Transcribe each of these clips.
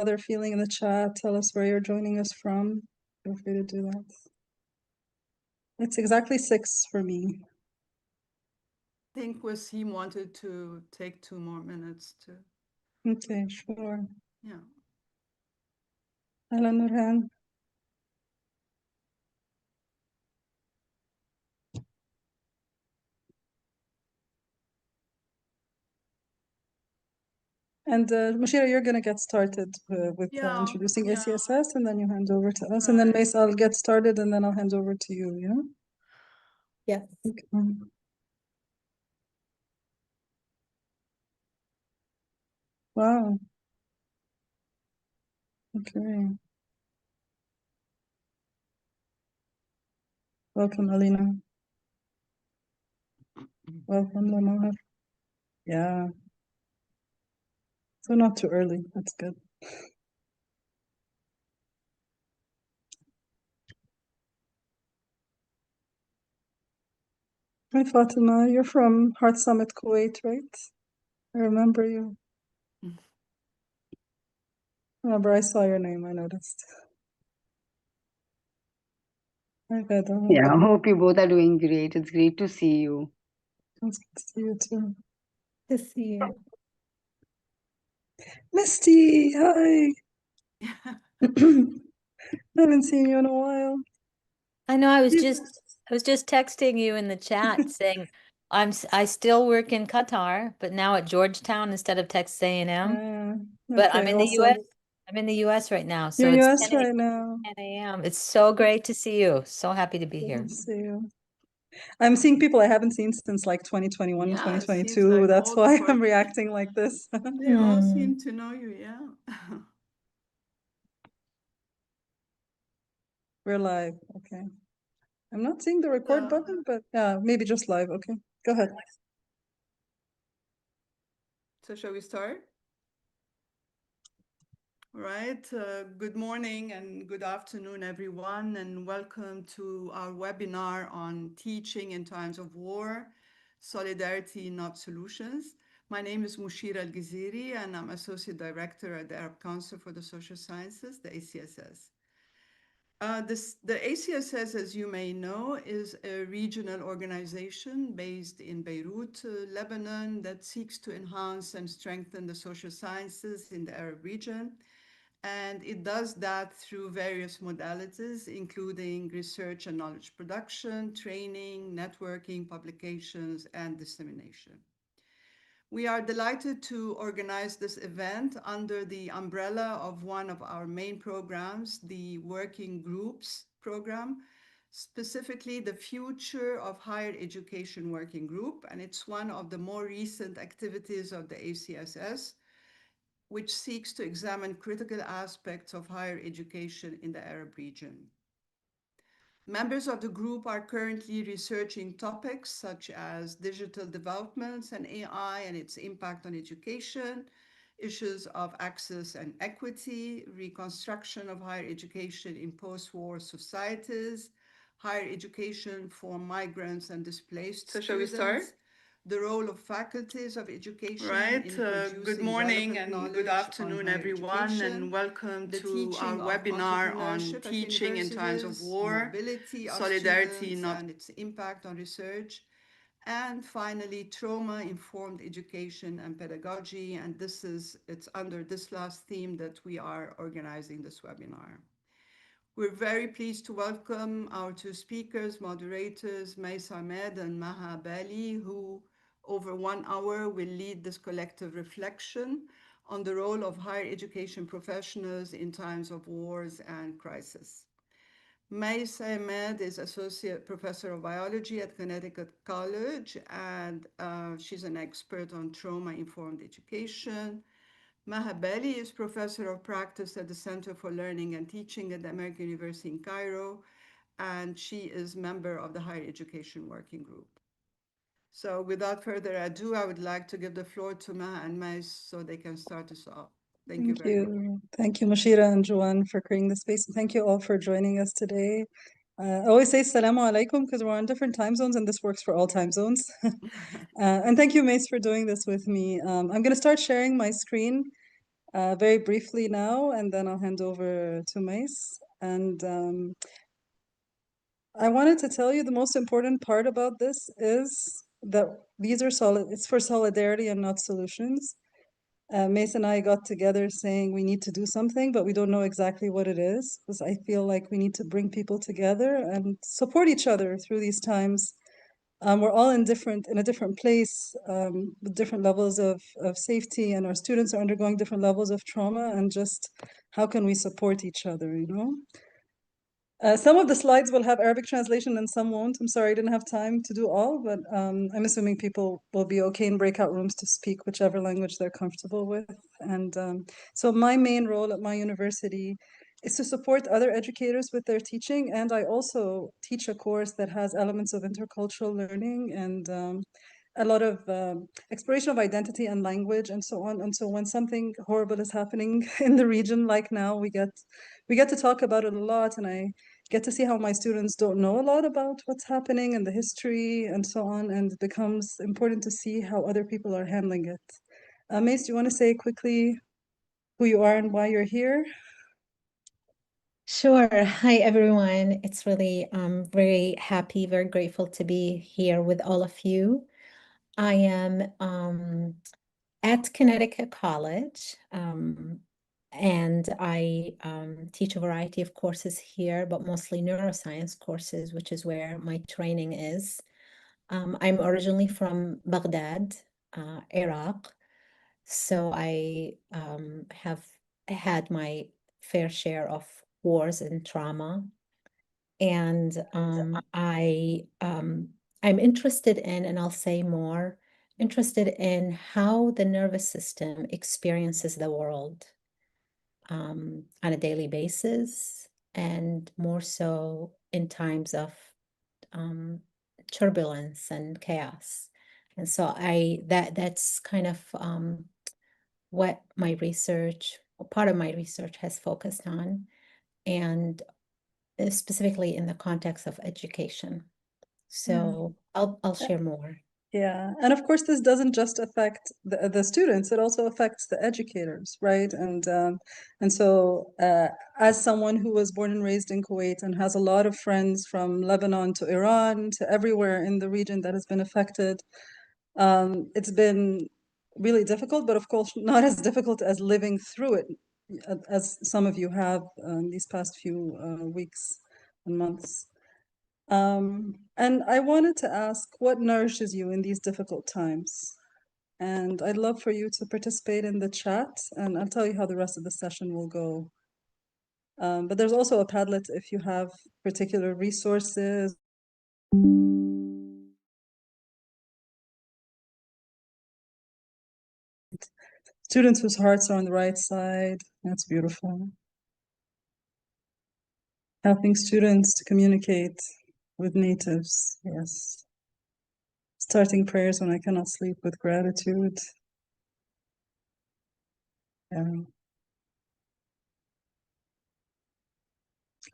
they're feeling in the chat. Tell us where you're joining us from. Feel free to do that. It's exactly 6 for me. I think Wasim wanted to take 2 more minutes to. Okay, sure. Yeah. Hello, Nurhan. And Mushira, you're going to get started with introducing ACSS, and then you hand over to us. And then Mace, I'll get started, and then I'll hand over to you, yeah? Yes. Okay. Wow. Okay. Welcome, Alina. Welcome, Maha. Yeah. So not too early. That's good. Hi, Fatima. You're from Heart Summit, Kuwait, right? I remember you. Remember, I saw your name. I noticed. Hi, Veda. Yeah, I hope you both are doing great. It's great to see you. It's good to see you too. To see you. Misty, hi. Haven't seen you in a while. I know. I was just texting you in the chat saying I still work in Qatar, but now at Georgetown instead of Texas A&M. But I'm Okay, in the also, US. I'm in the US right now, so you're in it's US right now. 10 a.m. It's so great to see you. So happy to be Good here. to see you. I'm seeing people I haven't seen since like 2021, Yeah, 2022. like That's why I'm reacting like this. They all seem to know you, yeah. We're live. Okay. I'm not seeing the record button, but maybe just live. Okay. Go ahead. So shall we start? All right. Good morning and good afternoon, everyone, and welcome to our webinar on teaching in times of war, solidarity, not solutions. My name is Mushira Al-Ghaziri, and I'm Associate Director at the Arab Council for the Social Sciences, the ACSS. The ACSS, as you may know, is a regional organization based in Beirut, Lebanon, that seeks to enhance and strengthen the social sciences in the Arab region. And it does that through various modalities, including research and knowledge production, training, networking, publications, and dissemination. We are delighted to organize this event under the umbrella of one of our main programs, the Working Groups program, specifically the Future of Higher Education Working Group, and it's one of the more recent activities of the ACSS, which seeks to examine critical aspects of higher education in the Arab region. Members of the group are currently researching topics such as digital developments and AI and its impact on education, issues of access and equity, reconstruction of higher education in post-war societies, higher education for migrants and displaced students. So shall we start? The role of faculties of education. Right. Good morning and good afternoon, everyone, and welcome to our webinar on teaching in times of war, solidarity, not and its impact on research, and finally, trauma-informed education and pedagogy. And it's under this last theme that we are organizing this webinar. We're very pleased to welcome our two speakers, moderators, Imad and Maha, who over 1 hour will lead this collective reflection on the role of higher education professionals in times of wars and crisis. Imad is Associate Professor of Biology at Connecticut College, and she's an expert on trauma-informed education. Maha is Professor of Practice at the Center for Learning and Teaching at the American University in Cairo, and she is member of the Higher Education Working Group. So without further ado, I would like to give the floor to Maha and Mais so they can start us off. Thank you very much. Thank you, Mushira and Joanne, for creating the space. And thank you all for joining us today. I always say Assalamu alaikum because we're on different time zones and this works for all time zones. And thank you, Mace, for doing this with me. I'm going to start sharing my screen. very briefly now, and then I'll hand over to Mace. And I wanted to tell you the most important part about this is that these are it's for solidarity and not solutions. Mace and I got together saying we need to do something, but we don't know exactly what it is, because I feel like we need to bring people together and support each other through these times. We're all in a different place, with different levels of safety, and our students are undergoing different levels of trauma, and just how can we support each other, you know? Some of the slides will have Arabic translation and some won't. I'm sorry, I didn't have time to do all, but I'm assuming people will be okay in breakout rooms to speak whichever language they're comfortable with. And so my main role at my university is to support other educators with their teaching. And I also teach a course that has elements of intercultural learning and a lot of exploration of identity and language and so on. And so when something horrible is happening in the region like now, we get to talk about it a lot, and I get to see how my students don't know a lot about what's happening and the history and so on, and it becomes important to see how other people are handling it. Mace, do you want to say quickly who you are and why you're here? Sure. Hi, everyone. It's really very happy, very grateful to be here with all of you. I am at Connecticut College, and I teach a variety of courses here, but mostly neuroscience courses, which is where my training is. I'm originally from Baghdad, Iraq, so I have had my fair share of wars and trauma. And I'm interested in, and I'll say more, interested in how the nervous system experiences the world on a daily basis, and more so in times of turbulence and chaos. And so that's kind of what my research, part of my research has focused on, and specifically in the context of education. So I'll share more. Yeah, and of course, this doesn't just affect the students; it also affects the educators, right? And so, as someone who was born and raised in Kuwait and has a lot of friends from Lebanon to Iran to everywhere in the region that has been affected, it's been really difficult, but of course, not as difficult as living through it, as some of you have these past few weeks and months. And I wanted to ask what nourishes you in these difficult times? And I'd love for you to participate in the chat, and I'll tell you how the rest of the session will go. But there's also a Padlet if you have particular resources. Students whose hearts are on the right side, that's beautiful. Helping students to communicate with natives, yes. Starting prayers when I cannot sleep with gratitude. Yeah.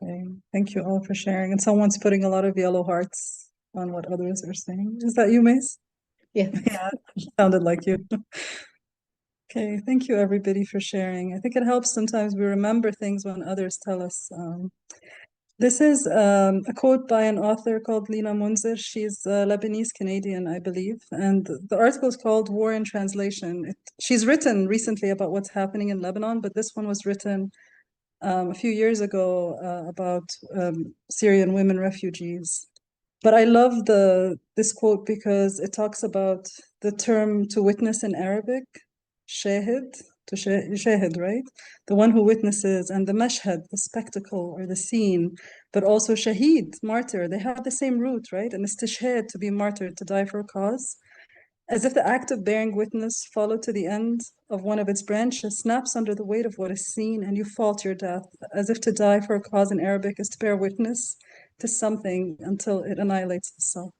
Okay, thank you all for sharing. And someone's putting a lot of yellow hearts on what others are saying. Is that you, Mace? Yeah. Yeah, sounded like you. Okay, thank you everybody for sharing. I think it helps sometimes we remember things when others tell us. This is a quote by an author called Lina Munzer. She's Lebanese Canadian, I believe. And the article is called War in Translation. She's written recently about what's happening in Lebanon, but this one was written a few years ago about Syrian women refugees. But I love this quote because it talks about the term to witness in Arabic, shahid, shahid, right? The one who witnesses, and the mashhad, the spectacle or the scene, but also shaheed, martyr. They have the same root, right? And istishhad, to be martyred, to die for a cause. As if the act of bearing witness, followed to the end of one of its branches, snaps under the weight of what is seen, and you fall to your death. As if to die for a cause in Arabic is to bear witness to something until it annihilates the self.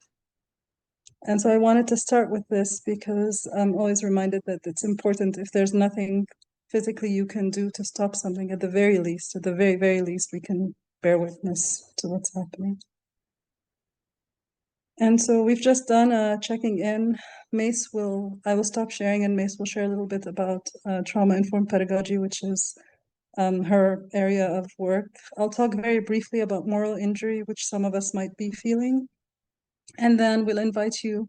And so I wanted to start with this because I'm always reminded that it's important, if there's nothing physically you can do to stop something, at the very least, at the very, very least, we can bear witness to what's happening. And so we've just done a checking in. I will stop sharing, and Mace will share a little bit about trauma-informed pedagogy, which is her area of work. I'll talk very briefly about moral injury, which some of us might be feeling. And then we'll invite you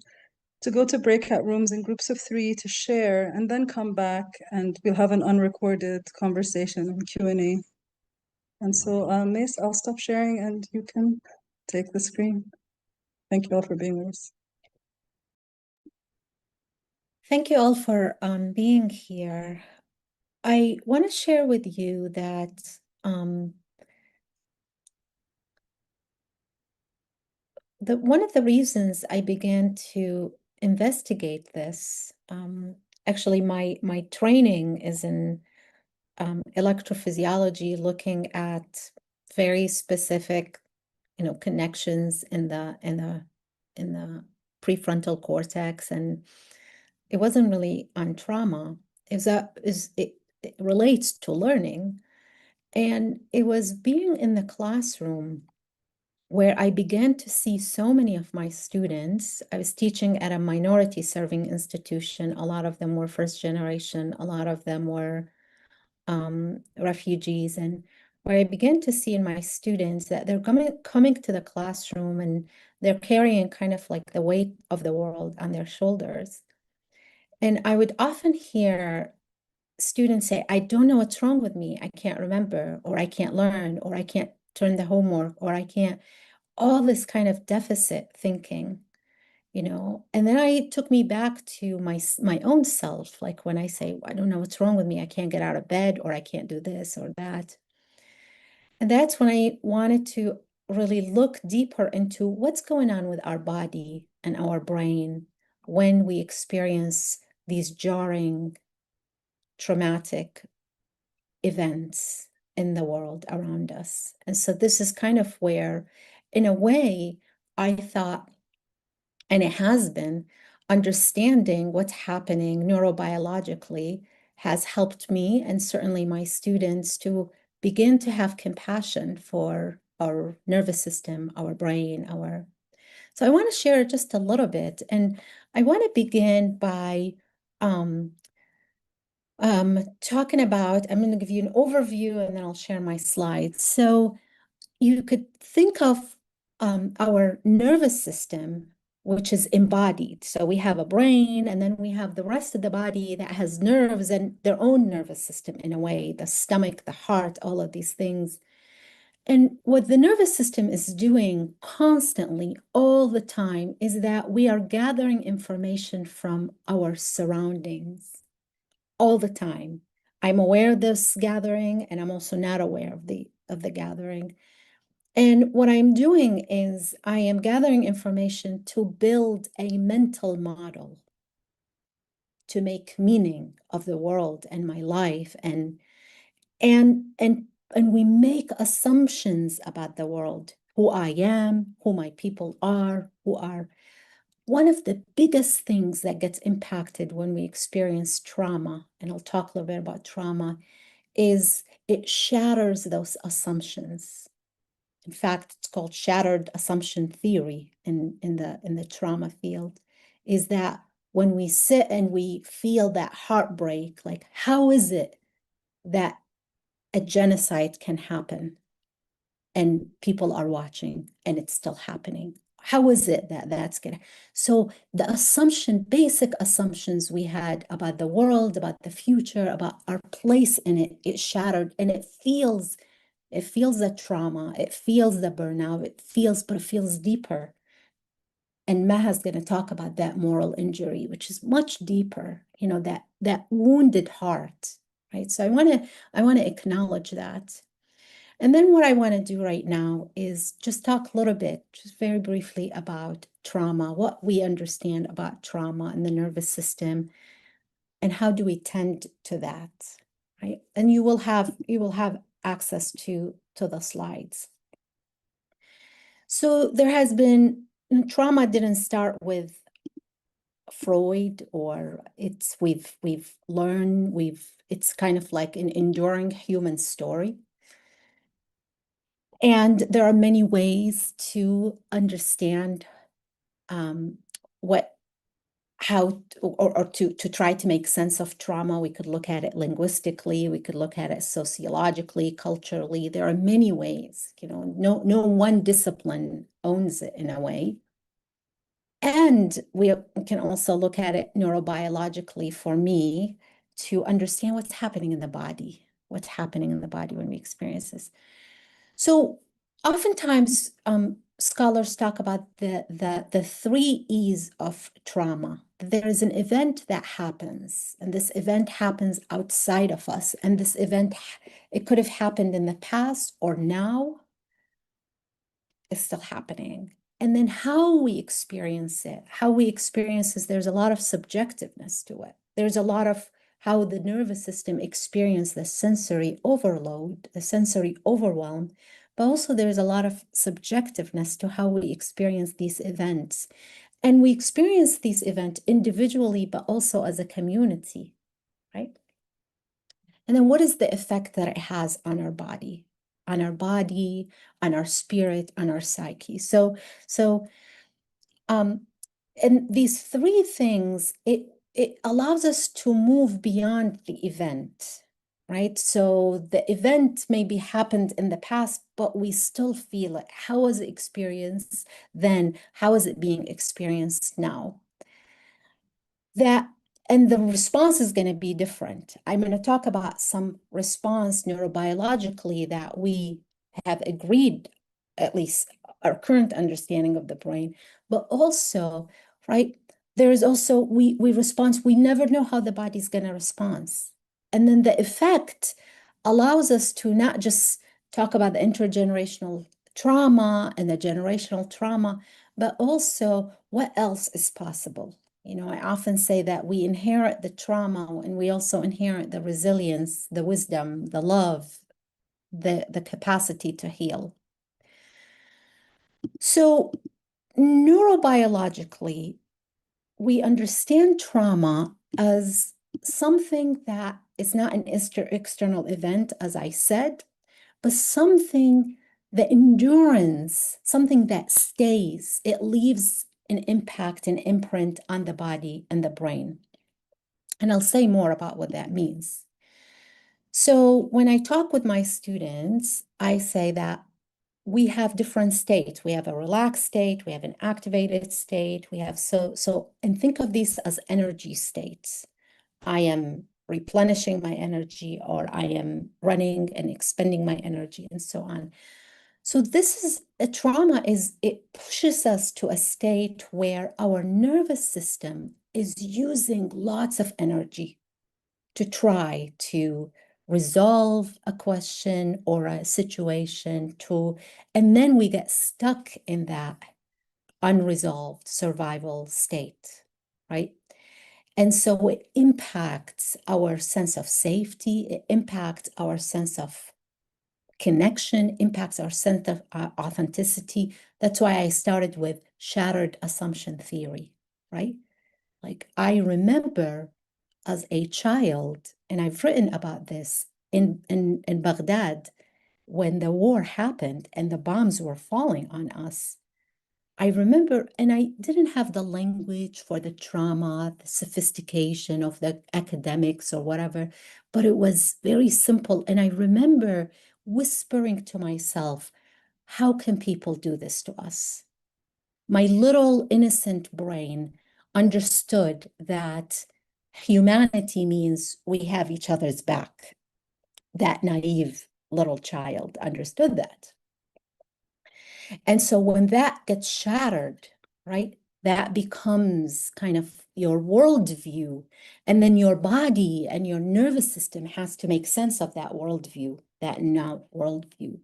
to go to breakout rooms in groups of 3 to share, and then come back and we'll have an unrecorded conversation and Q&A. And so, Mace, I'll stop sharing and you can take the screen. Thank you all for being with us. Thank you all for being here. I want to share with you that one of the reasons I began to investigate this, actually my training is in electrophysiology, looking at very specific, connections in the prefrontal cortex, and it wasn't really on trauma. It relates to learning, and it was being in the classroom where I began to see so many of my students. I was teaching at a minority serving institution. A lot of them were first generation, a lot of them were refugees, and where I began to see in my students that they're coming to the classroom and they're carrying kind of like the weight of the world on their shoulders. And I would often hear students say, I don't know what's wrong with me. I can't remember, or I can't learn, or I can't turn the homework, or I can't, all this kind of deficit thinking, and then it took me back to my own self, like when I say, I don't know what's wrong with me, I can't get out of bed, or I can't do this or that. And that's when I wanted to really look deeper into what's going on with our body and our brain when we experience these jarring, traumatic events in the world around us. And so this is kind of where, in a way, I thought, and it has been, understanding what's happening neurobiologically has helped me and certainly my students to begin to have compassion for our nervous system, our brain, So I want to share just a little bit, and I want to begin by talking about, I'm going to give you an overview and then I'll share my slides. So you could think of our nervous system, which is embodied. So we have a brain, and then we have the rest of the body that has nerves and their own nervous system in a way, the stomach, the heart, all of these things. And what the nervous system is doing constantly, all the time, is that we are gathering information from our surroundings all the time. I'm aware of this gathering, and I'm also not aware of the gathering. And what I'm doing is I am gathering information to build a mental model to make meaning of the world and my life, and we make assumptions about the world, who I am, who my people are, who are. One of the biggest things that gets impacted when we experience trauma, and I'll talk a little bit about trauma, is it shatters those assumptions. In fact, it's called shattered assumption theory in the trauma field, is that when we sit and we feel that heartbreak, like, how is it that a genocide can happen and people are watching and it's still happening? How is it that that's gonna? So the basic assumptions we had about the world, about the future, about our place in it, it shattered, and it feels the trauma, it feels the burnout, but it feels deeper. And Maha's going to talk about that moral injury, which is much deeper, that wounded heart, right? So I want to acknowledge that. And then what I want to do right now is just talk a little bit, just very briefly, about trauma, what we understand about trauma and the nervous system, and how do we tend to that, right? And you will have access to the slides. So there has been, trauma didn't start with Freud, or we've learned, it's kind of like an enduring human story. And there are many ways to understand to try to make sense of trauma. We could look at it linguistically, we could look at it sociologically, culturally. There are many ways, no one discipline owns it in a way. And we can also look at it neurobiologically for me to understand what's happening in the body, when we experience this. So oftentimes, scholars talk about the 3 E's of trauma. There is an event that happens, and this event happens outside of us. And this event, it could have happened in the past or now is still happening. And then how we experience it, there's a lot of subjectiveness to it. There's a lot of how the nervous system experiences the sensory overload, the sensory overwhelm, but also there's a lot of subjectiveness to how we experience these events. And we experience these events individually, but also as a community, right? And then what is the effect that it has on our body, on our spirit, on our psyche? So and these 3 things, it allows us to move beyond the event, right? So the event maybe happened in the past, but we still feel it. How was it experienced then? How is it being experienced now? And the response is going to be different. I'm going to talk about some response neurobiologically that we have agreed, at least our current understanding of the brain, but also, right, there is also, we respond, we never know how the body's going to respond. And then the effect allows us to not just talk about the intergenerational trauma and the generational trauma, but also what else is possible. I often say that we inherit the trauma and we also inherit the resilience, the wisdom, the love, the capacity to heal. So neurobiologically, we understand trauma as something that is not an external event, as I said, but something, the endurance, something that stays, it leaves an impact, an imprint on the body and the brain. And I'll say more about what that means. So when I talk with my students, I say that we have different states. We have a relaxed state, we have an activated state, we have and think of these as energy states. I am replenishing my energy, or I am running and expending my energy, and so on. So this is a trauma, it pushes us to a state where our nervous system is using lots of energy to try to resolve a question or a situation, and then we get stuck in that unresolved survival state, right? And so it impacts our sense of safety, it impacts our sense of connection, impacts our sense of authenticity. That's why I started with shattered assumption theory, right? Like, I remember as a child, and I've written about this in Baghdad, when the war happened and the bombs were falling on us. I remember, and I didn't have the language for the trauma, the sophistication of the academics or whatever, but it was very simple. And I remember whispering to myself, how can people do this to us? My little innocent brain understood that humanity means we have each other's back. That naive little child understood that. And so when that gets shattered, right, that becomes kind of your worldview. And then your body and your nervous system has to make sense of that worldview, that now worldview.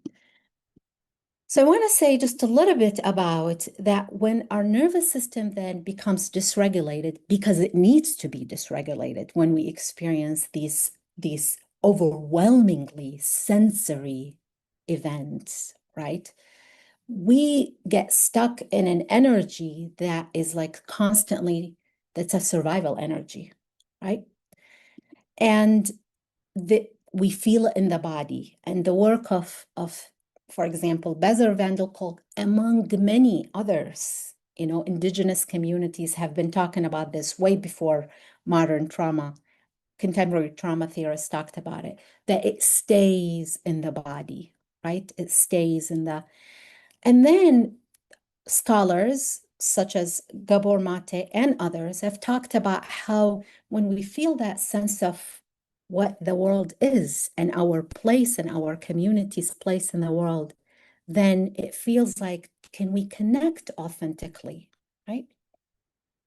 So I want to say just a little bit about that. When our nervous system then becomes dysregulated, because it needs to be dysregulated when we experience these overwhelmingly sensory events, right? We get stuck in an energy that is like constantly, that's a survival energy, right? And we feel it in the body. And the work of for example, Bezer van der Kolk, among many others, You know, indigenous communities have been talking about this way before modern trauma. Contemporary trauma theorists talked about it, that it stays in the body, right? It stays in the, and then scholars such as Gabor Mate and others have talked about how when we feel that sense of what the world is and our place and our community's place in the world, then it feels like, can we connect authentically, right?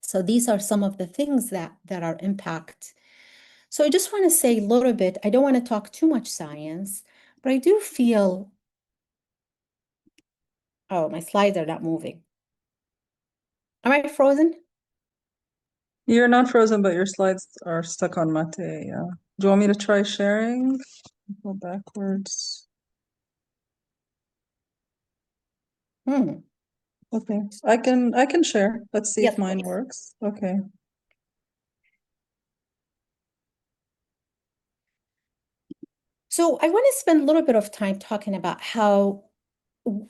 So these are some of the things that are impact. So I just want to say a little bit, I don't want to talk too much science, but I do feel, oh, my slides are not moving. Am I frozen? You're not frozen, but your slides are stuck on Mate. Yeah. Do you want me to try sharing? Go backwards. Okay, I can share. Let's see Yes, if mine please. works. Okay. So I want to spend a little bit of time talking about how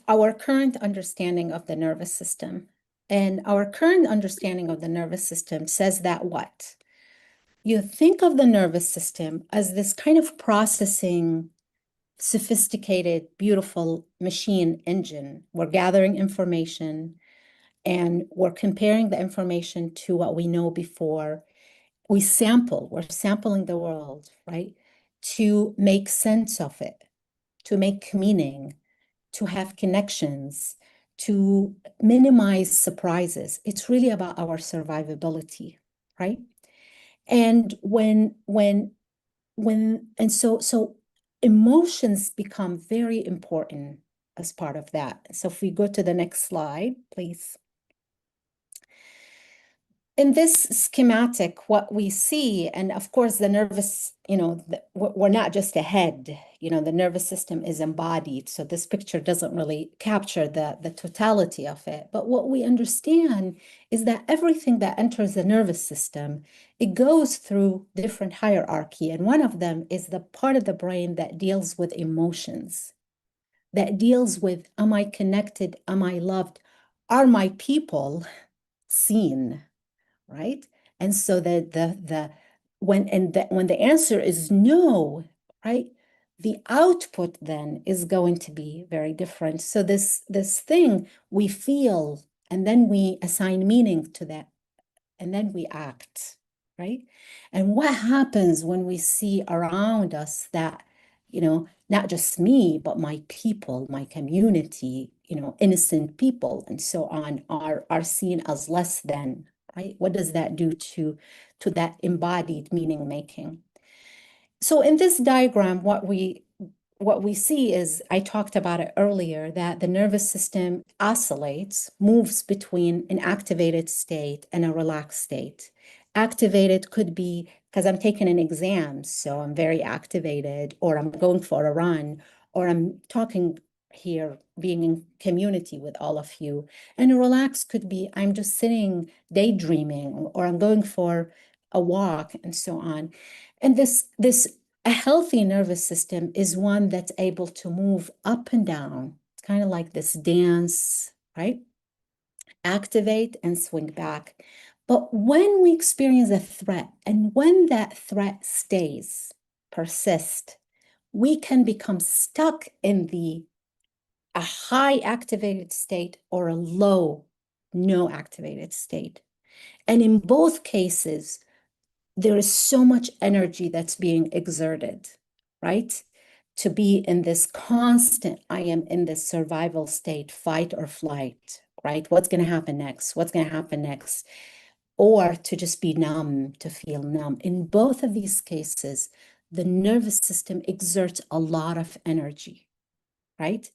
our current understanding of the nervous system, and our current understanding of the nervous system says that what? You think of the nervous system as this kind of processing, sophisticated, beautiful machine engine. We're gathering information and we're comparing the information to what we know before. We're sampling the world, right? To make sense of it, to make meaning, to have connections, to minimize surprises. It's really about our survivability, right? And so emotions become very important as part of that. So if we go to the next slide, please. In this schematic, what we see, and of course the nervous, we're not just a head, the nervous system is embodied. So this picture doesn't really capture the totality of it. But what we understand is that everything that enters the nervous system, it goes through different hierarchy. And one of them is the part of the brain that deals with emotions, that deals with, am I connected? Am I loved? Are my people seen? Right? And so when the answer is no, right? The output then is going to be very different. So this thing we feel, and then we assign meaning to that, and then we act, right? And what happens when we see around us that, not just me, but my people, my community, innocent people, and so on, are seen as less than, right? What does that do to that embodied meaning making? So in this diagram, what we see is, I talked about it earlier, that the nervous system oscillates, moves between an activated state and a relaxed state. Activated could be because I'm taking an exam, so I'm very activated, or I'm going for a run, or I'm talking here, being in community with all of you. And relaxed could be I'm just sitting daydreaming, or I'm going for a walk, and so on. And a healthy nervous system is one that's able to move up and down. It's kind of like this dance, right? Activate and swing back. But when we experience a threat, and when that threat stays, persist, we can become stuck in a high activated state or a low, no activated state. And in both cases, there is so much energy that's being exerted, right? To be in this constant, I am in this survival state, fight or flight, right? What's going to happen next? What's going to happen next? Or to just be numb, to feel numb. In both of these cases, the nervous system exerts a lot of energy, right?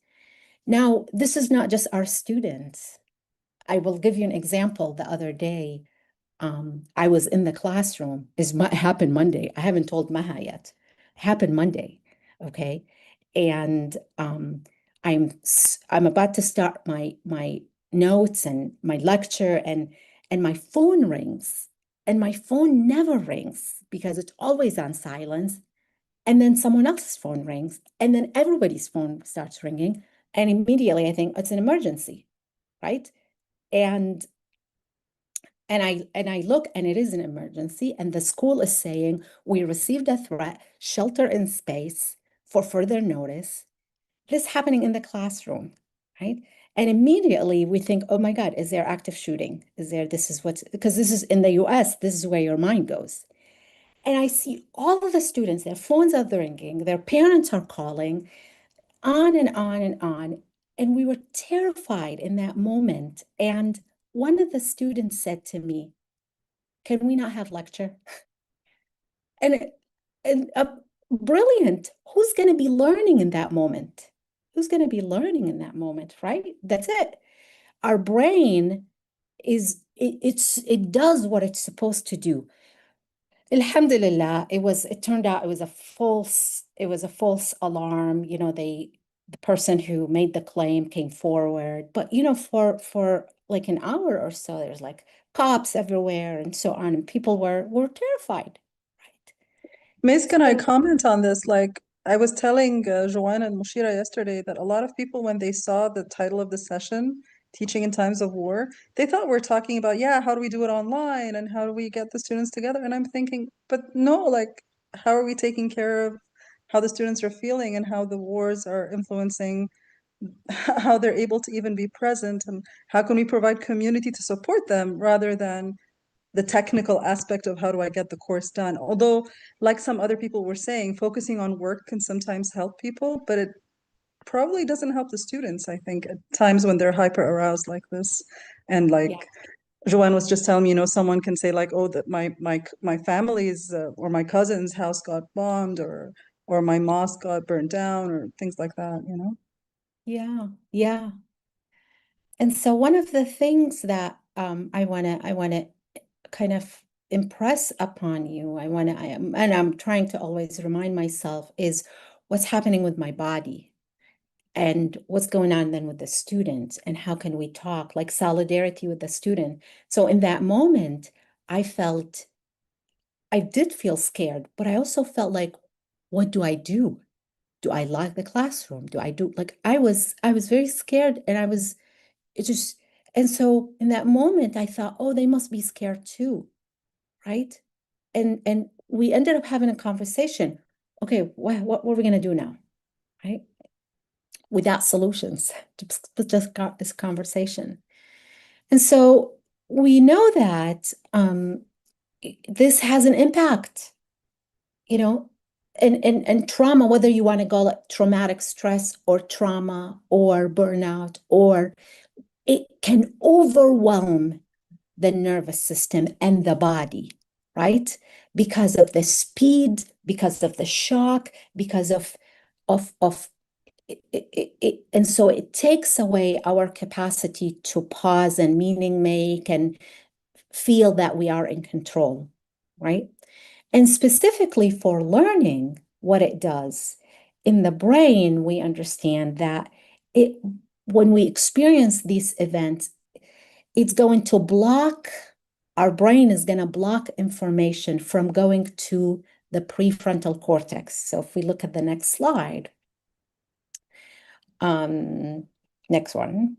Now, this is not just our students. I will give you an example. The other day, I was in the classroom. It happened Monday. I haven't told Maha yet. It happened Monday, okay? And I'm about to start my notes and my lecture, and my phone rings, and my phone never rings because it's always on silence. And then someone else's phone rings, and then everybody's phone starts ringing, and immediately I think it's an emergency, right? And I look, and it is an emergency, and the school is saying, we received a threat, shelter in space for further notice. This is happening in the classroom, right? And immediately we think, oh my God, is there active shooting? Because this is in the US, this is where your mind goes. And I see all of the students, their phones are ringing, their parents are calling, on and on and on. And we were terrified in that moment. And one of the students said to me, can we not have lecture? And, brilliant. Who's going to be learning in that moment? Who's going to be learning in that moment, right? That's it. Our brain it does what it's supposed to do. Alhamdulillah, it turned out it was a false alarm. The person who made the claim came forward, but for like an hour or so, there's like cops everywhere and so on, and people were terrified, right? Mace, can I comment on this? Like, I was telling Joanne and Mushira yesterday that a lot of people, when they saw the title of the session, Teaching in Times of War, they thought we're talking about, yeah, how do we do it online and how do we get the students together? And I'm thinking, but no, like, how are we taking care of how the students are feeling and how the wars are influencing how they're able to even be present, and how can we provide community to support them rather than the technical aspect of how do I get the course done. Although, like some other people were saying, focusing on work can sometimes help people, but it probably doesn't help the students, I think, at times when they're hyper aroused like this. And like Joanne was just telling me, someone can say like, oh, that my family's or my cousin's house got bombed, or my mosque got burned down, or things like that, Yeah. And so one of the things that I wanna kind of impress upon you, and I'm trying to always remind myself, is what's happening with my body and what's going on then with the student, and how can we talk, like solidarity with the student. So in that moment, I did feel scared, but I also felt like, what do I do? Do I lock the classroom? Do I do like I was very scared, and it just and so in that moment I thought, oh, they must be scared too, right? And we ended up having a conversation. Okay, what were we gonna do now, right? Without solutions, just got this conversation. And so we know that this has an impact, and trauma, whether you want to call it traumatic stress or trauma or burnout, or it can overwhelm the nervous system and the body, right? Because of the speed, because of the shock, because of and so it takes away our capacity to pause and meaning make and feel that we are in control, right? And specifically for learning, what it does in the brain, we understand that when we experience these events, it's going to block, our brain is going to block information from going to the prefrontal cortex. So if we look at the next slide, next one.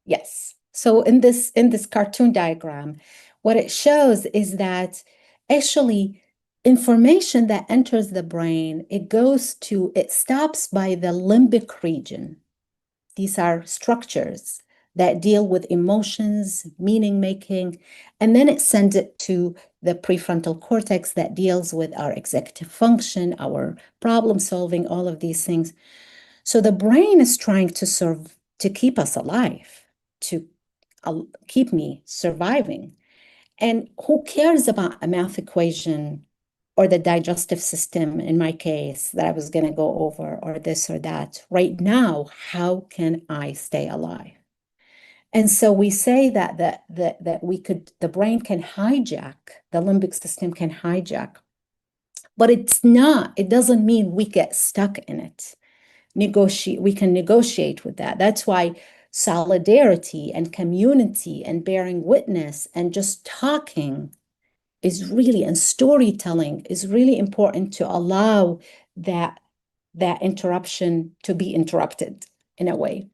Yes. So in this cartoon diagram, what it shows is that actually information that enters the brain, it stops by the limbic region. These are structures that deal with emotions, meaning making, and then it sends it to the prefrontal cortex that deals with our executive function, our problem solving, all of these things. So the brain is trying to keep us alive, to keep me surviving. And who cares about a math equation or the digestive system, in my case, that I was going to go over, or this or that? Right now, how can I stay alive? And so we say that the brain can hijack, the limbic system can hijack, but it doesn't mean we get stuck in it. We can negotiate with that. That's why solidarity and community and bearing witness and just talking and storytelling is really important to allow that interruption to be interrupted in a way.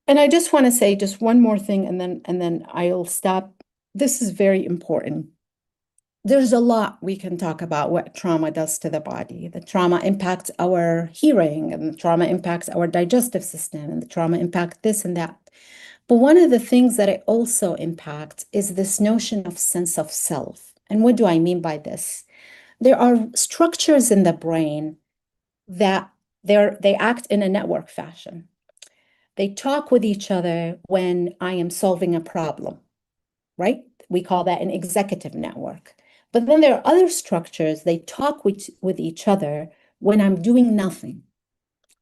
And I just want to say just one more thing, and then I'll stop. This is very important. There's a lot we can talk about what trauma does to the body. The trauma impacts our hearing, and the trauma impacts our digestive system, and the trauma impacts this and that. But one of the things that it also impacts is this notion of sense of self. And what do I mean by this? There are structures in the brain that they act in a network fashion. They talk with each other when I am solving a problem, right? We call that an executive network. But then there are other structures, they talk with each other when I'm doing nothing,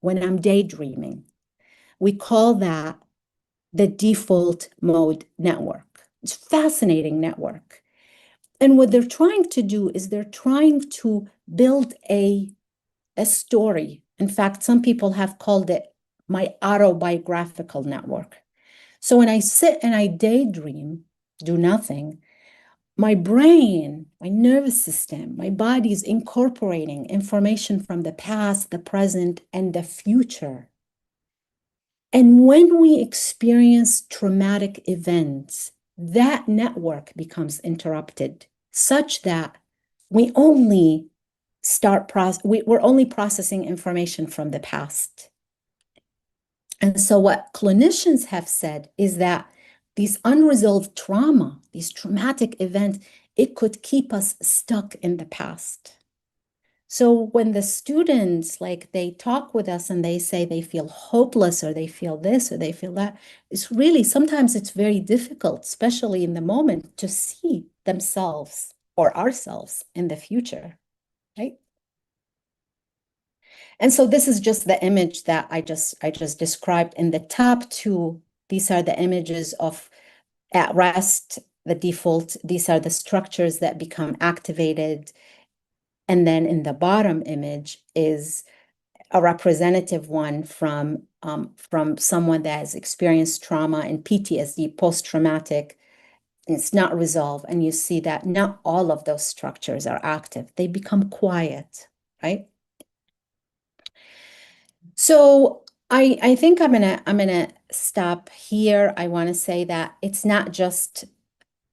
when I'm daydreaming. We call that the default mode network. It's a fascinating network. And what they're trying to do is they're trying to build a story. In fact, some people have called it my autobiographical network. So when I sit and I daydream, do nothing, my brain, my nervous system, my body is incorporating information from the past, the present, and the future. And when we experience traumatic events, that network becomes interrupted such that we only we're only processing information from the past. And so what clinicians have said is that these unresolved trauma, these traumatic events, it could keep us stuck in the past. So when the students, like, they talk with us and they say they feel hopeless or they feel this or they feel that, it's really, sometimes it's very difficult, especially in the moment, to see themselves or ourselves in the future, right? And so this is just the image that I just described. In the top two, these are the images of at rest, the default. These are the structures that become activated. And then in the bottom image is a representative one from someone that has experienced trauma and PTSD, post-traumatic. It's not resolved. And you see that not all of those structures are active. They become quiet, right? So I think I'm gonna stop here. I want to say that it's not just,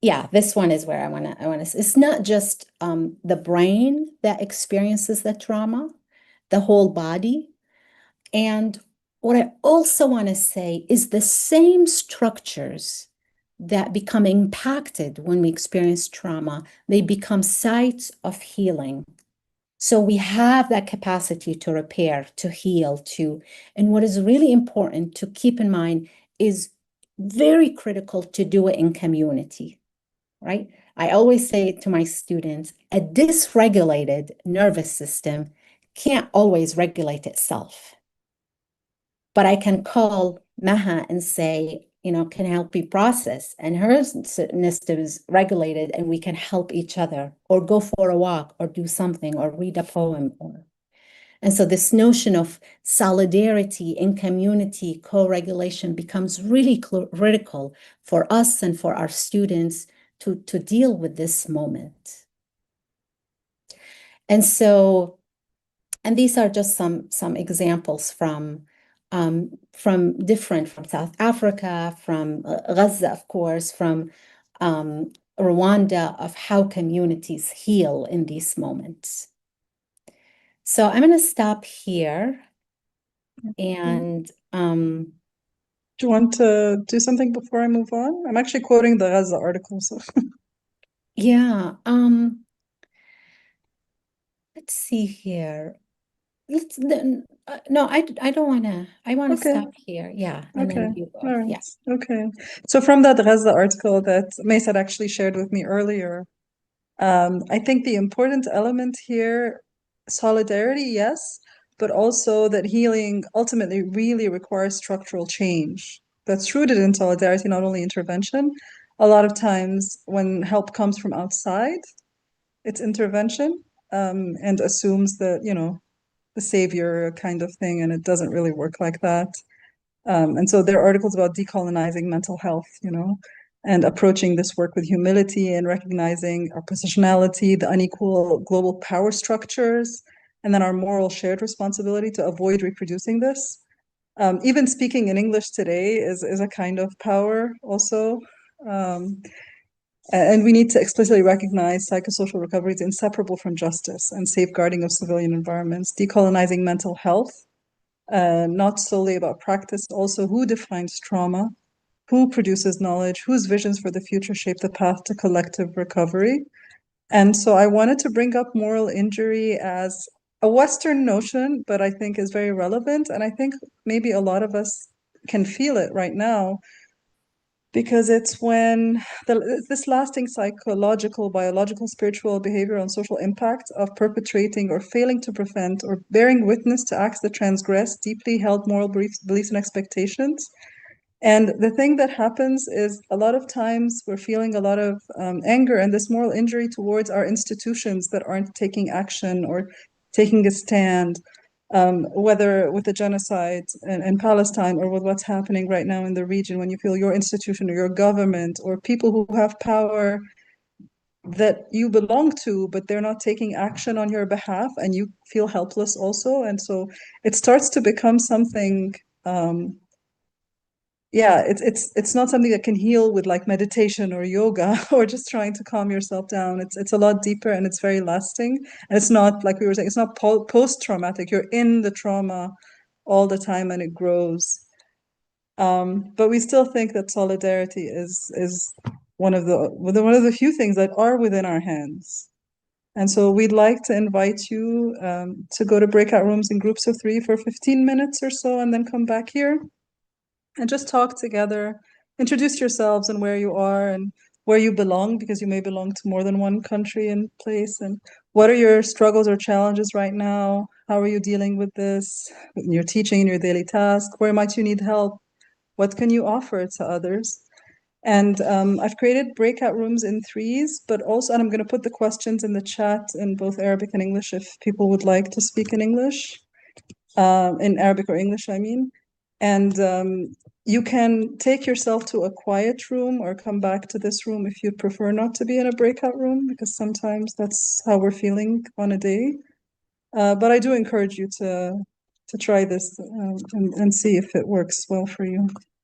yeah, this one is where I wanna it's not just the brain that experiences the trauma, the whole body. And what I also want to say is the same structures that become impacted when we experience trauma, they become sites of healing. So we have that capacity to repair, to heal, and what is really important to keep in mind is very critical to do it in community, right? I always say to my students, a dysregulated nervous system can't always regulate itself. But I can call Maha and say, can help me process, and her system is regulated, and we can help each other, or go for a walk, or do something, or read a poem. And so this notion of solidarity in community, co-regulation becomes really critical for us and for our students to deal with this moment. And so, and these are just some examples from South Africa, from Gaza, of course, from Rwanda, of how communities heal in these moments. So I'm going to stop here. And do you want to do something before I move on? I'm actually quoting the Gaza article, so yeah, let's see here. No, I don't want to. I want to stop here. Yeah, and then you go. All right. Yeah. Okay. So from that Gaza article that Maysad actually shared with me earlier, I think the important element here, solidarity, yes, but also that healing ultimately really requires structural change. That's rooted in solidarity, not only intervention. A lot of times when help comes from outside, it's intervention, and assumes that, the savior kind of thing, and it doesn't really work like that. And so there are articles about decolonizing mental health, and approaching this work with humility and recognizing our positionality, the unequal global power structures, and then our moral shared responsibility to avoid reproducing this. Even speaking in English today is a kind of power also. And we need to explicitly recognize psychosocial recovery is inseparable from justice and safeguarding of civilian environments, decolonizing mental health, not solely about practice, also who defines trauma, who produces knowledge, whose visions for the future shape the path to collective recovery. And so I wanted to bring up moral injury as a Western notion, but I think is very relevant. And I think maybe a lot of us can feel it right now, because it's when this lasting psychological, biological, spiritual, behavioral, and social impact of perpetrating or failing to prevent or bearing witness to acts that transgress deeply held moral beliefs and expectations. And the thing that happens is a lot of times we're feeling a lot of anger and this moral injury towards our institutions that aren't taking action or taking a stand, whether with the genocide in Palestine or with what's happening right now in the region, when you feel your institution or your government or people who have power that you belong to, but they're not taking action on your behalf, and you feel helpless also. And so it starts to become something yeah, it's not something that can heal with like meditation or yoga or just trying to calm yourself down. It's a lot deeper and it's very lasting. And it's not, like we were saying, it's not post-traumatic. You're in the trauma all the time and it grows. But we still think that solidarity is one of the few things that are within our hands. And so we'd like to invite you to go to breakout rooms in groups of 3 for 15 minutes or so, and then come back here and just talk together, introduce yourselves and where you are and where you belong, because you may belong to more than one country and place. And what are your struggles or challenges right now? How are you dealing with this in your teaching, in your daily task? Where might you need help? What can you offer to others? And I've created breakout rooms in 3s, but also, and I'm going to put the questions in the chat in both Arabic and English if people would like to speak in English, in Arabic or English, I mean. And you can take yourself to a quiet room or come back to this room if you'd prefer not to be in a breakout room, because sometimes that's how we're feeling on a day. But I do encourage you to try this and see if it works well for you.